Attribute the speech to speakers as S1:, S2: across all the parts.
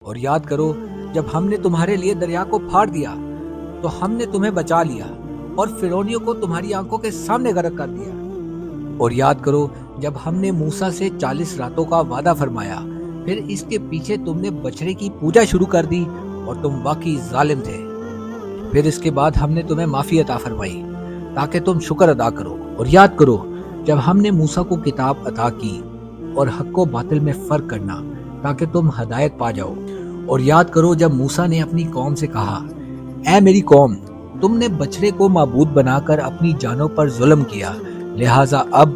S1: اور یاد کرو جب ہم نے تمہارے لیے دریا کو پھاڑ دیا تو ہم نے تمہیں بچا لیا اور فرعونیوں کو تمہاری آنکھوں کے سامنے غرق کر دیا۔ اور یاد کرو جب ہم نے موسیٰ سے 40 راتوں کا وعدہ فرمایا، پھر اس کے پیچھے تم نے بچڑے کی پوجا شروع کر دی اور تم واقعی ظالم تھے۔ پھر اس کے بعد ہم نے تمہیں معافی عطا فرمائی تاکہ تم شکر ادا کرو۔ اور یاد کرو جب ہم نے موسیٰ کو کتاب عطا کی اور حق و باطل میں فرق کرنا تاکہ تم ہدایت پا جاؤ۔ اور یاد کرو جب موسیٰ نے اپنی قوم سے کہا، اے میری قوم، تم نے بچڑے کو معبود بنا کر اپنی جانوں پر ظلم کیا، لہٰذا اب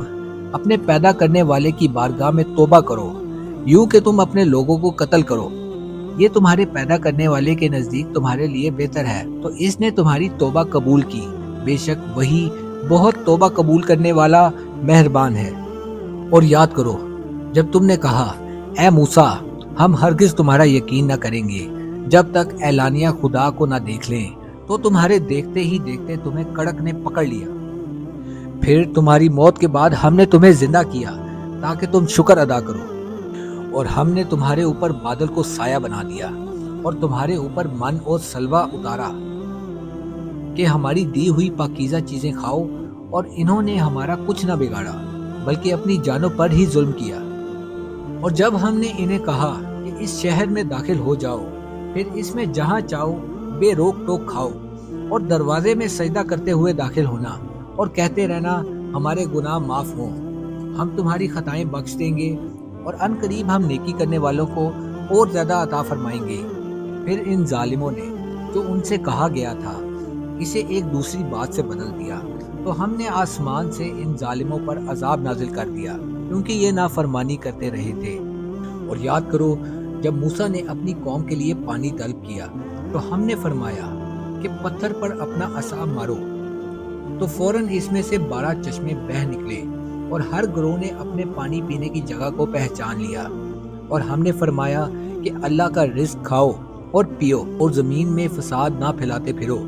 S1: اپنے پیدا کرنے والے کی بارگاہ میں توبہ کرو، یوں کہ تم اپنے لوگوں کو قتل کرو، یہ تمہارے پیدا کرنے والے کے نزدیک تمہارے لیے بہتر ہے، تو اس نے تمہاری توبہ قبول کی، بے شک وہی بہت توبہ قبول کرنے والا مہربان ہے۔ اور یاد کرو جب تم نے کہا، اے موسیٰ، ہم ہرگز تمہارا یقین نہ کریں گے جب تک اعلانیہ خدا کو نہ دیکھ لیں، تو تمہارے دیکھتے ہی دیکھتے تمہیں کڑک نے پکڑ لیا۔ پھر تمہاری موت کے بعد ہم نے تمہیں زندہ کیا تاکہ تم شکر ادا کرو، اور ہم نے تمہارے اوپر بادل کو سایہ بنا دیا اور تمہارے اوپر من اور سلوہ اتارا کہ ہماری دی ہوئی پاکیزہ چیزیں کھاؤ، اور انہوں نے ہمارا کچھ نہ بگاڑا بلکہ اپنی جانوں پر ہی ظلم کیا۔ اور جب ہم نے انہیں کہا کہ اس شہر میں داخل ہو جاؤ، پھر اس میں جہاں چاہو بے روک ٹوک کھاؤ، اور دروازے میں سجدہ کرتے ہوئے داخل ہونا اور کہتے رہنا ہمارے گناہ معاف ہوں، ہم تمہاری خطائیں بخش دیں گے اور ان قریب ہم نیکی کرنے والوں کو اور زیادہ عطا فرمائیں گے۔ پھر ان ظالموں نے جو ان سے کہا گیا تھا اسے ایک دوسری بات سے بدل دیا، تو ہم نے آسمان سے ان ظالموں پر عذاب نازل کر دیا کیونکہ یہ نافرمانی کرتے رہے تھے۔ اور یاد کرو جب موسیٰ نے اپنی قوم کے لیے پانی طلب کیا تو ہم نے فرمایا کہ پتھر پر اپنا عصا مارو، تو فوراً اس میں سے 12 چشمے بہہ نکلے، اور ہر گروہ نے اپنے پانی پینے کی جگہ کو پہچان لیا۔ اور ہم نے فرمایا کہ اللہ کا رزق کھاؤ اور پیو، اور زمین میں فساد نہ پھیلاتے پھرو۔